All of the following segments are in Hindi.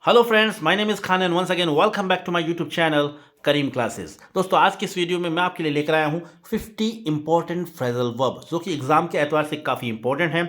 Hello friends, my name is Khan and once again welcome back to my YouTube channel Karim classes. दोस्तों, आज की इस वीडियो में मैं आपके लिए लेकर आया हूँ 50 इंपॉर्टेंट फ्रेजल वर्ब जो कि एग्जाम के एतबार से काफ़ी इंपॉर्टेंट है।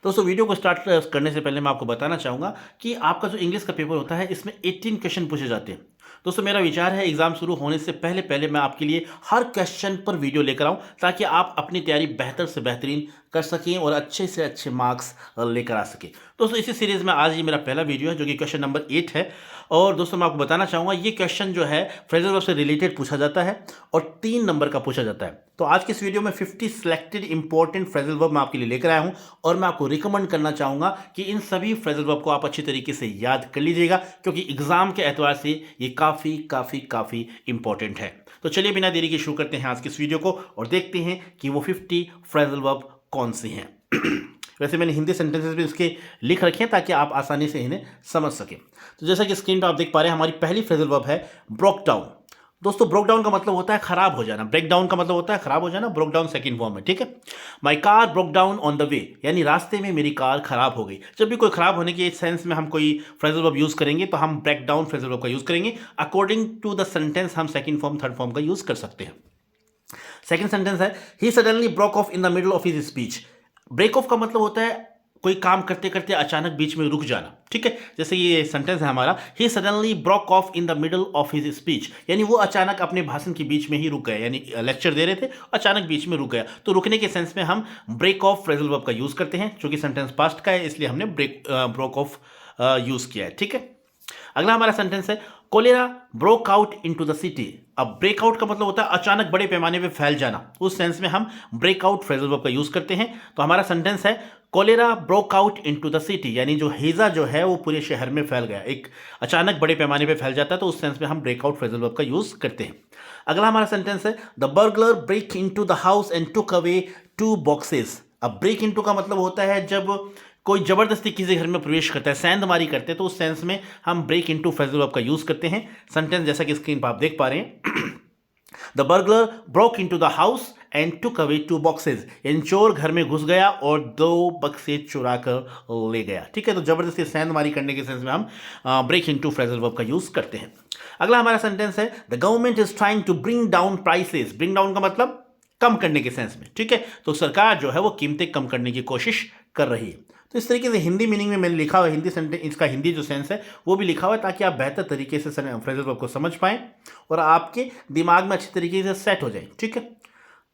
दोस्तों, वीडियो को स्टार्ट करने से पहले मैं आपको बताना चाहूँगा कि आपका जो इंग्लिश का पेपर होता है इसमें 18 क्वेश्चन पूछे जाते हैं। दोस्तों, मेरा विचार है एग्जाम शुरू होने से पहले पहले मैं आपके लिए हर क्वेश्चन पर वीडियो लेकर आऊँ ताकि आप अपनी तैयारी बेहतर से बेहतरीन कर सकें और अच्छे से अच्छे मार्क्स लेकर आ सकें। दोस्तों, इसी सीरीज़ में आज ये मेरा पहला वीडियो है जो कि क्वेश्चन नंबर 8 है। और दोस्तों, मैं आपको बताना चाहूँगा ये क्वेश्चन जो है फ्रेजल वर्ब से रिलेटेड पूछा जाता है और 3 नंबर का पूछा जाता है। तो आज के इस वीडियो में 50 सिलेक्टेड इंपॉर्टेंट फ्रेजल वर्ब मैं आपके लिए लेकर आया हूँ और मैं आपको रिकमेंड करना चाहूँगा कि इन सभी फ्रेजल वर्ब को आप अच्छी तरीके से याद कर लीजिएगा क्योंकि एग्जाम के एतबार से ये काफ़ी काफ़ी काफ़ी इंपॉर्टेंट है। तो चलिए बिना देरी के शुरू करते हैं आज के इस वीडियो को और देखते हैं कि वो 50 फ्रेजल वर्ब कौन से हैं। वैसे मैंने हिंदी सेंटेंसेस भी उसके लिख रखे हैं ताकि आप आसानी से इन्हें समझ सकें। तो जैसा कि स्क्रीन पर आप देख पा रहे हैं, हमारी पहली फ्रेजल वर्ब है ब्रोक डाउन। दोस्तों, ब्रोक डाउन का मतलब होता है खराब हो जाना। ब्रेक डाउन का मतलब होता है खराब हो जाना। ब्रोक डाउन सेकंड फॉर्म है, ठीक है। My car broke down on the way, यानी रास्ते में मेरी कार खराब हो गई। जब भी कोई खराब होने के सेंस में हम कोई फ्रेजल वर्ब यूज करेंगे तो हम ब्रेक डाउन फ्रेजल वर्ब का यूज करेंगे। अकॉर्डिंग टू द सेंटेंस हम सेकंड फॉर्म थर्ड फॉर्म का यूज कर सकते हैं। सेकंड सेंटेंस है he suddenly broke off in the middle of his speech. Break off का मतलब होता है कोई काम करते करते अचानक बीच में रुक जाना, ठीक है। जैसे ये सेंटेंस है हमारा, he suddenly broke off in the middle of his speech, यानी वो अचानक अपने भाषण के बीच में ही रुक गए, यानी लेक्चर दे रहे थे अचानक बीच में रुक गया। तो रुकने के सेंस में हम ब्रेक ऑफ फ्रेजल वर्ब का यूज करते हैं। चूंकि सेंटेंस पास्ट का है इसलिए हमने ब्रोक ऑफ यूज किया है, ठीक है। अगला हमारा सेंटेंस है cholera broke out into the city. अब ब्रेकआउट का मतलब होता है अचानक बड़े पैमाने पे फैल जाना। उस सेंस में हम ब्रेकआउट फ्रेजल वर्ब का यूज करते हैं। तो हमारा सेंटेंस है cholera broke out into the city, यानी जो हैजा जो है वो पूरे शहर में फैल गया, एक अचानक बड़े पैमाने पे फैल जाता है। तो उस सेंस में हम ब्रेकआउट फ्रेजल वर्ब का यूज करते हैं। अगला हमारा सेंटेंस है the burglar break into the house and took away 2 boxes. अब ब्रेक इनटू का मतलब होता है जब कोई जबरदस्ती किसी घर में प्रवेश करता है, सेंधमारी करते हैं, तो उस सेंस में हम ब्रेक इनटू फ्रेजल वर्ब का यूज करते हैं। सेंटेंस जैसा कि स्क्रीन पर आप देख पा रहे हैं the burglar broke into the house and took away 2 boxes, यानी चोर घर में घुस गया और 2 बक्से चुरा कर ले गया, ठीक है। तो जबरदस्ती सेंधमारी करने के सेंस में हम ब्रेक इनटू फ्रेजल वर्ब का यूज करते हैं। अगला हमारा सेंटेंस है the government is trying to bring down prices. Bring down का मतलब कम करने के सेंस में, ठीक है। तो सरकार जो है वो कीमतें कम करने की कोशिश कर रही है। तो इस तरीके से हिंदी मीनिंग में मैंने लिखा हुआ है, हिंदी सेंटेंस, इसका हिंदी जो सेंस है वो भी लिखा हुआ है ताकि आप बेहतर तरीके से फ्रेजल वर्ब को समझ पाएं और आपके दिमाग में अच्छी तरीके से सेट हो जाए, ठीक है।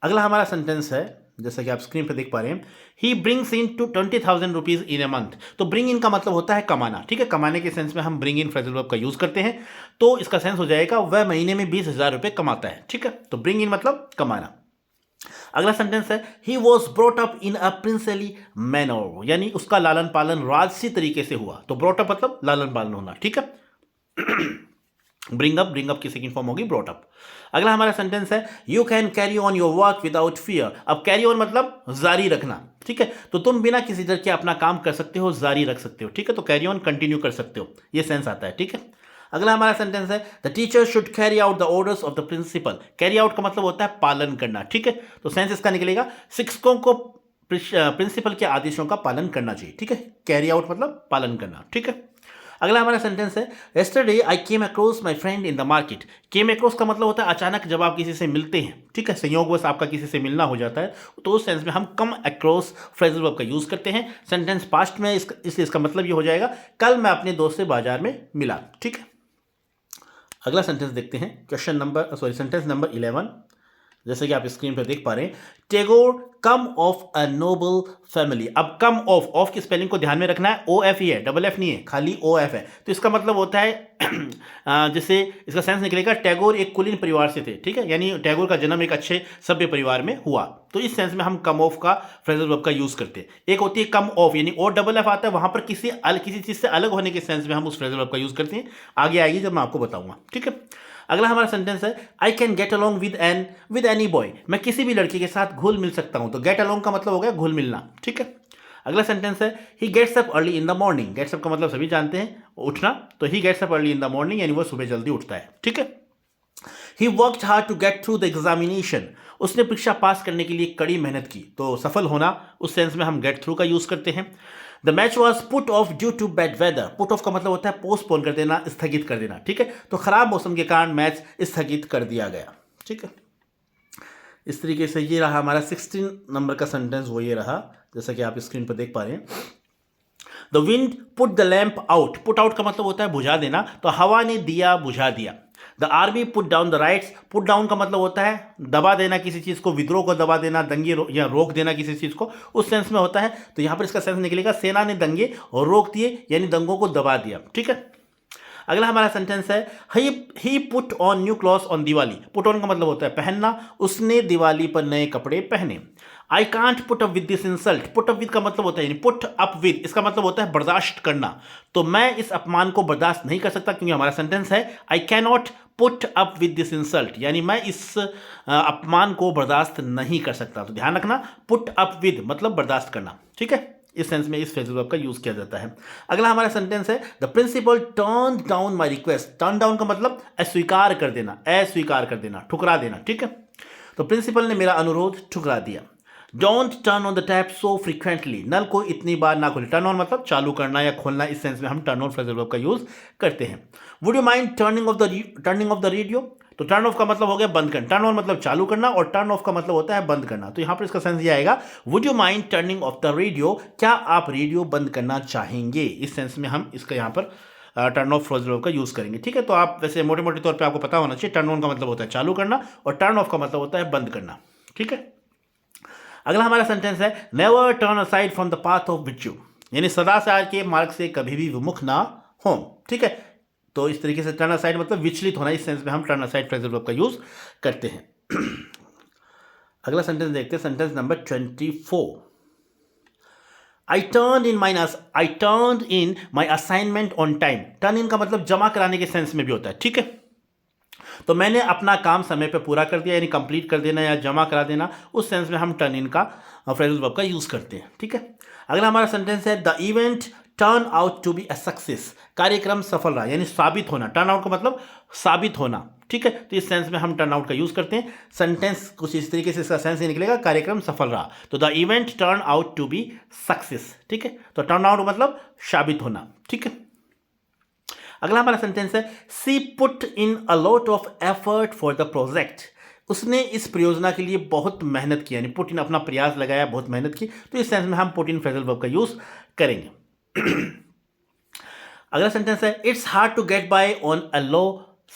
अगला हमारा सेंटेंस है जैसा कि आप स्क्रीन पर देख पा रहे हैं he brings in to 20,000 rupees in a month. तो ब्रिंग इन का मतलब होता है कमाना, ठीक है। कमाने के सेंस में हम ब्रिंग इन फ्रेजल वर्ब का यूज करते हैं। तो इसका सेंस हो जाएगा वह महीने में 20,000 रुपये कमाता है, ठीक है। तो ब्रिंग इन मतलब कमाना। अगला सेंटेंस है he was brought up in a princely manner, यानी उसका लालन पालन राजसी तरीके से हुआ। तो ब्रोट अप मतलब लालन पालन होना, ठीक है। ब्रिंग अप की सेकंड फॉर्म होगी ब्रोट अप। अगला हमारा सेंटेंस है you can carry on your work without fear. अब कैरी ऑन मतलब जारी रखना, ठीक है। तो तुम बिना किसी डर के अपना काम कर सकते हो, जारी रख सकते हो, ठीक है। तो कैरी ऑन कंटिन्यू कर सकते हो, ये सेंस आता है, ठीक है। अगला हमारा सेंटेंस है the teacher should carry out the orders of the principal. Carry out का मतलब होता है पालन करना, ठीक है। तो सेंस इसका निकलेगा शिक्षकों को प्रिंसिपल के आदेशों का पालन करना चाहिए, ठीक है। कैरी आउट मतलब पालन करना, ठीक है। अगला हमारा सेंटेंस है yesterday I came across my friend in the market. Came across का मतलब होता है अचानक जब आप किसी से मिलते हैं, ठीक है, संयोगवश आपका किसी से मिलना हो जाता है, तो उस सेंस में हम कम अक्रॉस फ्रेजल वर्ब का यूज करते हैं। सेंटेंस पास्ट में इसलिए इसका मतलब ये हो जाएगा कल मैं अपने दोस्त से बाजार में मिला, ठीक है। अगला सेंटेंस देखते हैं सेंटेंस नंबर 11। जैसे कि आप स्क्रीन पर देख पा रहे हैं टैगोर कम ऑफ अ नोबल फैमिली। अब कम ऑफ की स्पेलिंग को ध्यान में रखना है, ओ एफ ही है, डबल एफ नहीं है, खाली ओ एफ है। तो इसका मतलब होता है जैसे इसका सेंस निकलेगा टैगोर एक कुलीन परिवार से थे, ठीक है, यानी टैगोर का जन्म एक अच्छे सभ्य परिवार में हुआ। तो इस सेंस में हम कम ऑफ का फ्रेजल वर्ब का यूज करते हैं। एक होती है कम ऑफ, यानी ओ डबल एफ आता है, वहां पर किसी चीज से अलग होने के सेंस में हम उस फ्रेजल वर्ब का यूज करते हैं। आगे आएगी जब मैं आपको बताऊंगा, ठीक है। अगला हमारा सेंटेंस है I can get along with any boy. मैं किसी भी लड़के के साथ घुल मिल सकता हूं। तो गेट अलॉन्ग का मतलब हो गया घुल मिलना, ठीक है। अगला सेंटेंस है he gets up early in the morning. Gets up का मतलब सभी जानते हैं उठना, तो he gets up early in the morning यानी वो सुबह जल्दी उठता है, ठीक है। He worked hard to get through the examination. उसने परीक्षा पास करने के लिए कड़ी मेहनत की। तो सफल होना, उस सेंस में हम गेट थ्रू का यूज करते हैं। The match was put off due to bad weather. Put off का मतलब होता है पोस्टपोन कर देना, स्थगित कर देना, ठीक है। तो खराब मौसम के कारण मैच स्थगित कर दिया गया, ठीक है। इस तरीके से ये रहा हमारा 16 नंबर का सेंटेंस, वो ये रहा जैसा कि आप स्क्रीन पर देख पा रहे हैं। The wind put the lamp out. Put out का मतलब होता है बुझा देना, तो हवा ने दिया बुझा दिया। The army put down the rights. Put down का मतलब होता है दबा देना किसी चीज़ को, विद्रोह को दबा देना, दंगे या रोक देना किसी चीज़ को, उस सेंस में होता है। तो यहाँ पर इसका सेंस निकलेगा सेना ने दंगे और रोक दिए, यानी दंगों को दबा दिया, ठीक है। अगला हमारा सेंटेंस है he put on new clothes on Diwali. Put on का मतलब होता है पहनना, उसने दिवाली पर नए कपड़े पहने। I can't put up with this insult. Put up with का मतलब होता है यानी पुट अप विद, इसका मतलब होता है बर्दाश्त करना। तो मैं इस अपमान को बर्दाश्त नहीं कर सकता, क्योंकि हमारा सेंटेंस है I can not put up with this insult, यानी मैं इस अपमान को बर्दाश्त नहीं कर सकता। तो ध्यान रखना, पुट अप विद मतलब बर्दाश्त करना, ठीक है। इस सेंस में इस फ्रेजल वर्ब का यूज किया जाता है। अगला हमारा सेंटेंस है the principal turn down my request. Turn down का मतलब अस्वीकार कर देना, अस्वीकार कर देना, ठुकरा देना, ठीक है। तो प्रिंसिपल ने मेरा अनुरोध ठुकरा दिया। Don't turn on the tap so frequently. नल को इतनी बार ना खोले। टर्न ऑन मतलब चालू करना या खोलना, इस सेंस में हम टर्न ऑन फ्रेजल वर्ब का यूज करते हैं। Would you mind turning of the radio. तो टर्न ऑफ का मतलब हो गया बंद करना, टर्न ऑन मतलब चालू करना, और टर्न ऑफ का मतलब होता है बंद करना। तो यहां पर इसका सेंस ये आएगा would you mind turning of the radio. क्या आप रेडियो बंद करना चाहेंगे, इस सेंस में हम इसका यहां पर टर्न ऑफ फ्रेजल वर्ब का यूज करेंगे, ठीक है। तो आप वैसे मोटे मोटे तौर पे आपको पता होना चाहिए, टर्न ऑन का मतलब होता है चालू करना और टर्न ऑफ का मतलब होता है बंद करना, ठीक है। अगला हमारा सेंटेंस है never turn aside from the path of virtue, यानी सदाचार के मार्ग से कभी भी विमुख ना हो, ठीक है। तो इस तरीके से टर्न असाइड मतलब विचलित होना, इस सेंस में हम टर्न असाइड फ्रेजल वर्ब का यूज करते हैं। अगला सेंटेंस देखते हैं, sentence number 24। I turn in my assignment on time. Turn in का मतलब जमा कराने के सेंस में भी होता है, ठीक है। तो मैंने अपना काम समय पे पूरा कर दिया, यानी कंप्लीट कर देना या जमा करा देना, उस सेंस में हम टर्न इन का फ्रेजल वर्ब का यूज करते हैं, ठीक है। अगला हमारा सेंटेंस है the event turn out to be a success. कार्यक्रम सफल रहा, यानी साबित होना। टर्न आउट का मतलब साबित होना, ठीक है। तो इस सेंस में हम टर्न आउट का यूज करते हैं। सेंटेंस कुछ इस तरीके से इसका सेंस ही निकलेगा कार्यक्रम सफल रहा, तो the event turn out to be success, ठीक है। तो टर्न आउट मतलब साबित होना, ठीक है। अगला हमारा सेंटेंस है she put in a lot of effort for the project. उसने इस परियोजना के लिए बहुत मेहनत की, यानी पुट इन अपना प्रयास लगाया, बहुत मेहनत की। तो इस सेंस में हम पुट इन फ्रेजल वर्ब का यूज करेंगे। अगला सेंटेंस है it's hard to get by on a low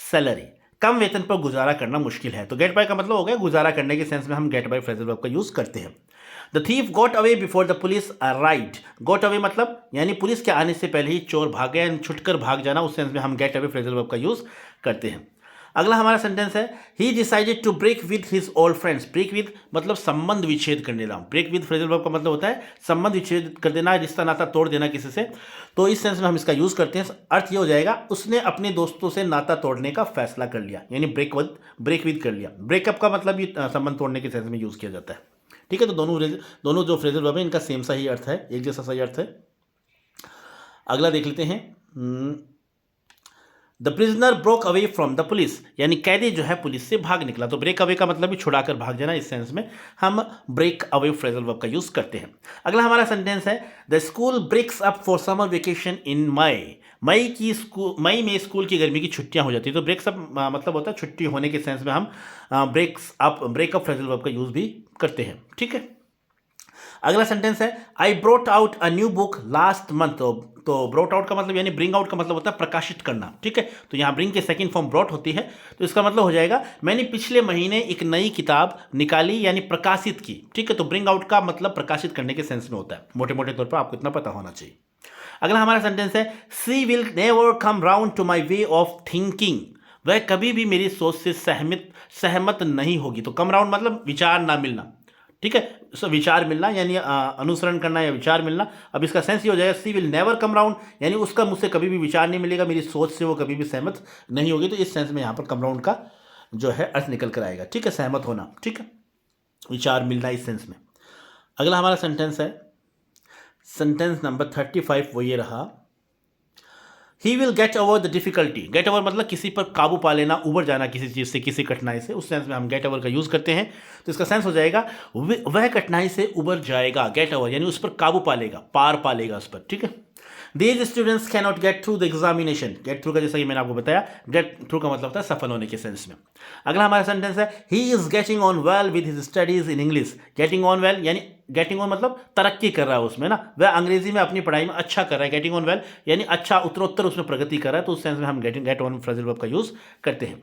salary. कम वेतन पर गुजारा करना मुश्किल है। तो गेट बाय का मतलब हो गया गुजारा करने के सेंस में हम गेट बाय फ्रेजल वर्ब का यूज करते हैं। The thief got away before the police arrived. Got away मतलब यानी पुलिस के आने से पहले ही चोर भाग गया, यानी छुटकर भाग जाना, उस सेंस में हम गेट अवे फ्रेजल वर्ब का यूज करते हैं। अगला हमारा सेंटेंस है he decided to break with his old friends. Break with मतलब संबंध विच्छेद कर देना। ब्रेक विद फ्रेजल वर्ब का मतलब होता है संबंध विच्छेद कर देना, रिश्ता नाता तोड़ देना किसी से। तो इस सेंस में हम इसका यूज करते हैं। अर्थ ये हो जाएगा उसने अपने दोस्तों से नाता तोड़ने का फैसला कर लिया, यानी ब्रेक विद कर लिया। ब्रेकअप का मतलब भी संबंध तोड़ने के सेंस में यूज किया जाता है, ठीक है। तो दोनों जो फ्रेजल वर्ब है इनका सेम सा ही अर्थ है, एक जैसा सही अर्थ है। अगला देख लेते हैं the prisoner broke away from the police, यानी कैदी जो है पुलिस से भाग निकला। तो ब्रेक अवे का मतलब भी छुड़ाकर भाग जाना, इस सेंस में हम ब्रेक अवे फ्रेजल वर्ब का यूज करते हैं। अगला हमारा सेंटेंस है the school breaks up for summer vacation in May में स्कूल की गर्मी की छुट्टियां हो जाती है। तो ब्रेक्स अप मतलब होता है छुट्टी होने के सेंस में हम ब्रेकअप फ्रेजल वर्ब का यूज भी करते हैं, ठीक है। अगला सेंटेंस है I brought out a new book last month. तो ब्रोट आउट का मतलब यानी ब्रिंग आउट का मतलब होता है प्रकाशित करना, ठीक है। तो यहाँ ब्रिंग के सेकंड फॉर्म ब्रोट होती है, तो इसका मतलब हो जाएगा मैंने पिछले महीने एक नई किताब निकाली, यानी प्रकाशित की, ठीक है। तो ब्रिंग आउट का मतलब प्रकाशित करने के सेंस में होता है, मोटे मोटे तौर पर आपको इतना पता होना चाहिए। अगला हमारा सेंटेंस है she will never come round to my way of thinking. वह कभी भी मेरी सोच से सहमत नहीं होगी। तो कम राउंड मतलब विचार ना मिलना, ठीक है। सो विचार मिलना यानी अनुसरण करना या विचार मिलना। अब इसका सेंस ये हो जाएगा सी विल नेवर कम राउंड, यानी उसका मुझसे कभी भी विचार नहीं मिलेगा, मेरी सोच से वो कभी भी सहमत नहीं होगी। तो इस सेंस में यहाँ पर कम राउंड का जो है अर्थ निकल कर आएगा, ठीक है। सहमत होना, ठीक है, विचार मिलना, इस सेंस में। अगला हमारा सेंटेंस है सेंटेंस नंबर 35, वो ये रहा he will get over the difficulty. Get over मतलब किसी पर काबू पा लेना, उबर जाना किसी चीज़ से, किसी कठिनाई से, उस सेंस में हम गेट ओवर का यूज़ करते हैं। तो इसका सेंस हो जाएगा वह कठिनाई से उबर जाएगा। गेट ओवर यानी उस पर काबू पा लेगा, पार पा लेगा उस पर, ठीक है। These students cannot get through the examination। Get through का जैसा कि मैंने आपको बताया, गेट थ्रू का मतलब होता है सफल होने के सेंस में। अगला हमारा सेंटेंस है he is getting on well with his studies in English. Getting on well यानी गेटिंग ऑन मतलब तरक्की कर रहा है उसमें ना, वह अंग्रेजी में अपनी पढ़ाई में अच्छा कर रहा है। गेटिंग ऑन वेल यानी अच्छा उत्तरोत्तर उसमें प्रगति कर रहा है, तो उस सेंस में हम गेट ऑन फ्रेजल वर्ब का यूज करते हैं।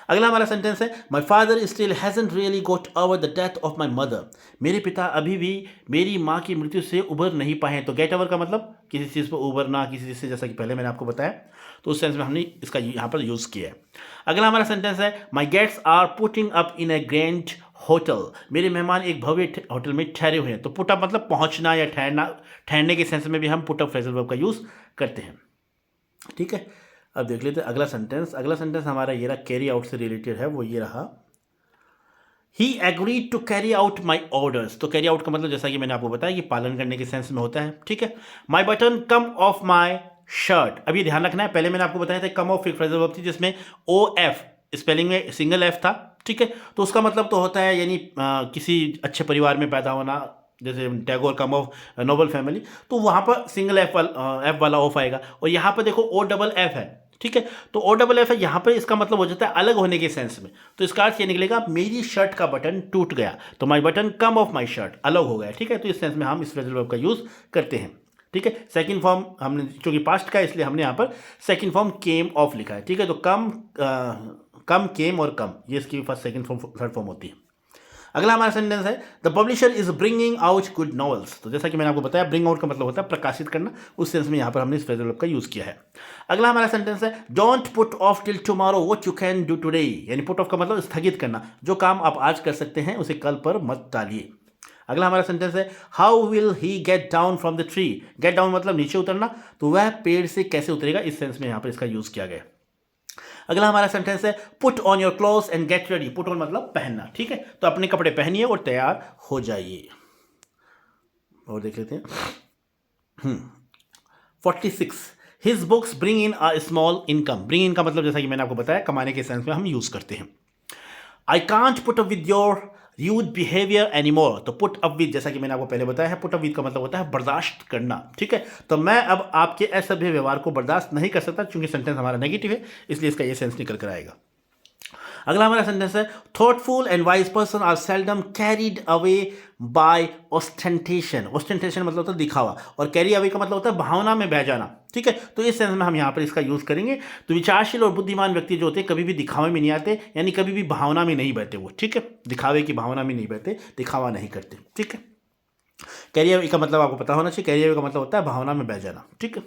अगला हमारा सेंटेंस है my father still hasn't really got over the death of my mother. मेरे पिता अभी भी मेरी माँ की मृत्यु से उभर नहीं पाए। तो गेट ओवर का मतलब किसी चीज़ पर उभरना, किसी चीज़ से, जैसा कि पहले मैंने आपको बताया, तो उस सेंस में हमने इसका यहाँ पर यूज़ किया है। अगला हमारा सेंटेंस है my guests are putting up in a grand hotel. मेरे मेहमान एक भव्य होटल में ठहरे हुए हैं। तो पुट अप मतलब पहुँचना या ठहरने के सेंस में भी हम पुट अप फ्रेजल वर्ब का यूज़ करते हैं, ठीक है। अब देख लेते हैं अगला सेंटेंस। अगला सेंटेंस हमारा ये रहा, कैरी आउट से रिलेटेड है, वो ये रहा ही agreed to carry out my orders. तो कैरी आउट का मतलब जैसा कि मैंने आपको बताया कि पालन करने के सेंस में होता है, ठीक है। My button come off my shirt. अभी ध्यान रखना है, पहले मैंने आपको बताया था कम ऑफ एक फ्रेजल वर्ब थी जिसमें ओ एफ स्पेलिंग में सिंगल एफ था, ठीक है। तो उसका मतलब तो होता है यानी किसी अच्छे परिवार में पैदा होना, जैसे टैगोर कम ऑफ नोबल फैमिली, तो वहाँ पर सिंगल एफ वाला ऑफ आएगा। और यहाँ पर देखो ओ डबल एफ है, ठीक है। तो ओ डबल एफ है यहाँ पर, इसका मतलब हो जाता है अलग होने के सेंस में। तो इसका अर्थ ये निकलेगा मेरी शर्ट का बटन टूट गया। तो my button come off my shirt, अलग हो गया, ठीक है। तो इस सेंस में हम इस फ्रेजल वर्ब का यूज़ करते हैं, ठीक है। सेकंड फॉर्म हमने, क्योंकि पास्ट का है इसलिए हमने यहाँ पर सेकंड फॉर्म केम ऑफ लिखा है, ठीक है। तो कम, केम और कम, ये इसकी first second form third form होती है। अगला हमारा सेंटेंस है the publisher is bringing out good novels. तो जैसा कि मैंने आपको बताया, ब्रिंग आउट का मतलब होता है प्रकाशित करना, उस सेंस में यहाँ पर हमने इस फ्रेजल वर्ब का यूज़ किया है। अगला हमारा सेंटेंस है don't put off till tomorrow what you can do today. यानी पुट ऑफ का मतलब स्थगित करना, जो काम आप आज कर सकते हैं उसे कल पर मत टालिए। अगला हमारा सेंटेंस है how will he get down from the tree. Get down मतलब नीचे उतरना, तो वह पेड़ से कैसे उतरेगा, इस सेंस में यहाँ पर इसका यूज़ किया गया। अगला हमारा सेंटेंस है put on your clothes and get ready. Put on मतलब पहनना, ठीक है। तो अपने कपड़े पहनिए और तैयार हो जाइए। और देख लेते हैं 46 his books bring in a small income. Bring in का मतलब जैसा कि मैंने आपको बताया कमाने के सेंस में हम यूज करते हैं। I can't put up with your youth behaviour anymore. तो पुट अप विद, जैसा कि मैंने आपको पहले बताया है, पुट अप विद का मतलब होता है बर्दाश्त करना, ठीक है। तो मैं अब आपके असभ्य व्यवहार को बर्दाश्त नहीं कर सकता, क्योंकि सेंटेंस हमारा नेगेटिव है, इसलिए इसका ये सेंस निकल कर आएगा। अगला हमारा सेंटेंस है thoughtful and wise person are seldom carried away by ostentation. Ostentation मतलब होता है दिखावा, और कैरी अवे का मतलब होता है भावना में बह जाना, ठीक है। तो इस सेंस में हम यहाँ पर इसका यूज करेंगे। तो विचारशील और बुद्धिमान व्यक्ति जो होते हैं कभी भी दिखावे में नहीं आते, यानी कभी भी भावना में नहीं बहते वो, ठीक है। दिखावे की भावना में नहीं बहते, दिखावा नहीं करते, ठीक है। कैरी अवे का मतलब आपको पता होना चाहिए, कैरी अवे का मतलब होता है भावना में बह जाना, ठीक है।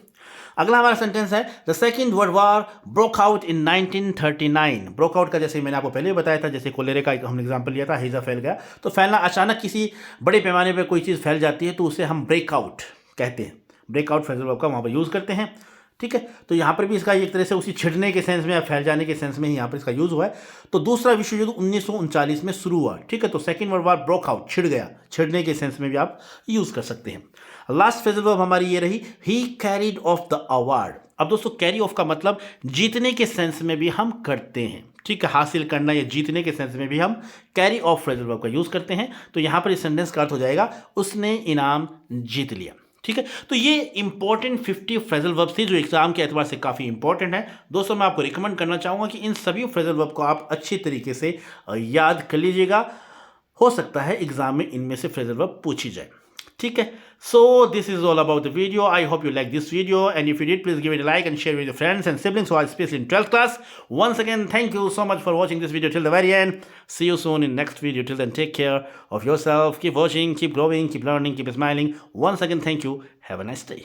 अगला हमारा सेंटेंस है the second world war broke out in 1939। Broke out का जैसे मैंने आपको पहले बताया था, जैसे कोलेरे का हमने एग्जांपल लिया था, हैजा फैल गया। तो फैलना, अचानक किसी बड़े पैमाने पर कोई चीज़ फैल जाती है तो उसे हम ब्रेकआउट कहते हैं। ब्रेकआउट फ्रेजल वर्ब का वहाँ पर यूज़ करते हैं, ठीक है। तो यहाँ पर भी इसका एक तरह से उसी छिड़ने के सेंस में या फैल जाने के सेंस में ही यहाँ पर इसका यूज़ हुआ है। तो दूसरा विश्व युद्ध 1939 में शुरू हुआ, ठीक है। तो second world war broke out, छिड़ गया, छिड़ने के सेंस में भी आप यूज़ कर सकते हैं। लास्ट फ्रेजल वर्ब हमारी ये रही ही कैरीड ऑफ द अवार्ड। अब दोस्तों कैरी ऑफ का मतलब जीतने के सेंस में भी हम करते हैं, ठीक है। हासिल करना या जीतने के सेंस में भी हम कैरी ऑफ फ्रेजल वर्ब का यूज़ करते हैं। तो यहाँ पर इस सेंटेंस का अर्थ हो जाएगा उसने इनाम जीत लिया, ठीक है। तो ये इंपॉर्टेंट 50 फ्रेजल वर्ब थी जो एग्जाम के एतबार से काफ़ी इंपॉर्टेंट है। दोस्तों मैं आपको रिकमेंड करना चाहूँगा कि इन सभी फ्रेजल वर्ब को आप अच्छी तरीके से याद कर लीजिएगा। हो सकता है एग्जाम में इनमें से फ्रेजल वर्ब पूछी जाए, ठीक है। So this is all about the video. I hope you like this video, and if you did, please give it a like and share with your friends and siblings who are especially in 12th class. Once again, thank you so much for watching this video till the very end. See you soon in next video. Till then, take care of yourself. Keep watching, keep growing, keep learning, keep smiling. Once again, thank you. Have a nice day.